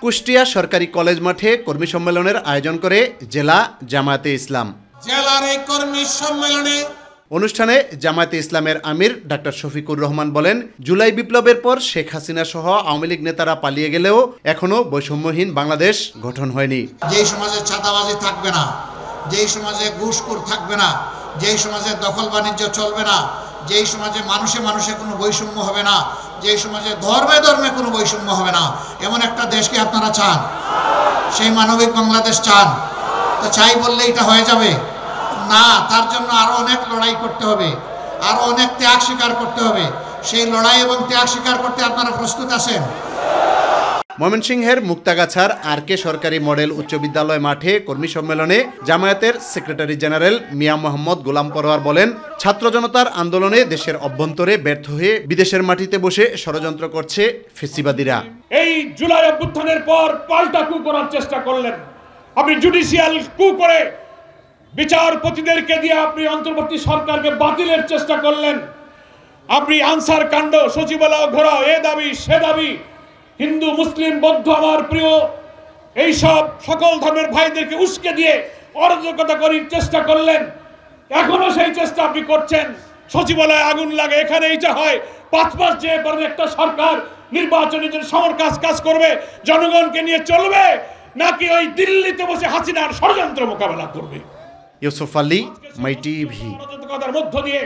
কুষ্টিয়া সরকারি কলেজ মাঠে কর্মী সম্মেলনের আয়োজন করে জেলা জামায়াতে ইসলাম। জেলার এই কর্মী সম্মেলনে অনুষ্ঠানে জামায়াতে ইসলামের আমির ডাক্তার শফিকুর রহমান বলেন, জুলাই বিপ্লবের পর শেখ হাসিনা সহ আওয়ামী লীগ নেতারা পালিয়ে গেলেও এখনো বৈষম্যহীন বাংলাদেশ গঠন হয়নি। যেই সমাজে চাঁদাবাজি থাকবে না, যেই সমাজে ঘুষখোর থাকবে না, যেই সমাজে দখল বাণিজ্য চলবে না, যেই সমাজে মানুষে মানুষে কোনো বৈষম্য হবে না, যেই সমাজে ধর্মে ধর্মে কোনো বৈষম্য হবে না, এমন একটা দেশকে আপনারা চান? সেই মানবিক বাংলাদেশ চান? তো চাই বললে এটা হয়ে যাবে না। তার জন্য আরো অনেক লড়াই করতে হবে, আরো অনেক ত্যাগ স্বীকার করতে হবে। সেই লড়াই এবং ত্যাগ স্বীকার করতে আপনারা প্রস্তুত আছেন? ময়মনসিংহের মুক্তাগাছার আর.কে সরকারি মডেল উচ্চ বিদ্যালয় মাঠে কর্মী সম্মেলনে জামায়াতের সেক্রেটারি জেনারেল মিয়া মোহাম্মদ গোলাম পরোয়ার বলেন, ছাত্র জনতার আন্দোলনে দেশের অভ্যন্তরে ব্যর্থ হয়ে বিদেশের মাটিতে বসে ষড়যন্ত্র করছে ফ্যাসিবাদীরা। এই জুলাই অভ্যুত্থানের পর পাল্টা কু করার চেষ্টা করলেন। আপনি জুডিশিয়াল কু করে বিচারপতিদেরকে দিয়ে আপনি অন্তর্বর্তী সরকারকে বাতিলের চেষ্টা করলেন। আপনি আনসার কাণ্ড, সচিবালয় ঘোরাও, এ দাবি সে দাবি, হিন্দু মুসলিম বৌদ্ধ আমার প্রিয় এইসব সকল ধর্মের ভাইদেরকে উস্কে দিয়ে অরাজকতা করার চেষ্টা করলেন। এখনো সেই চেষ্টা আপনি করছেন। সচিবালয়ে আগুন লাগে, এখানে এইটা হয়। 5 মাস যে পরে একটা সরকার নির্বাচনের জন্য সমর কাজ করবে, জনগণকে নিয়ে চলবে, নাকি ওই দিল্লিতে বসে হাসিনার ষড়যন্ত্র মোকাবেলা করবে? ইউসুফ আলী, মাই টিভি। মধ্য দিয়ে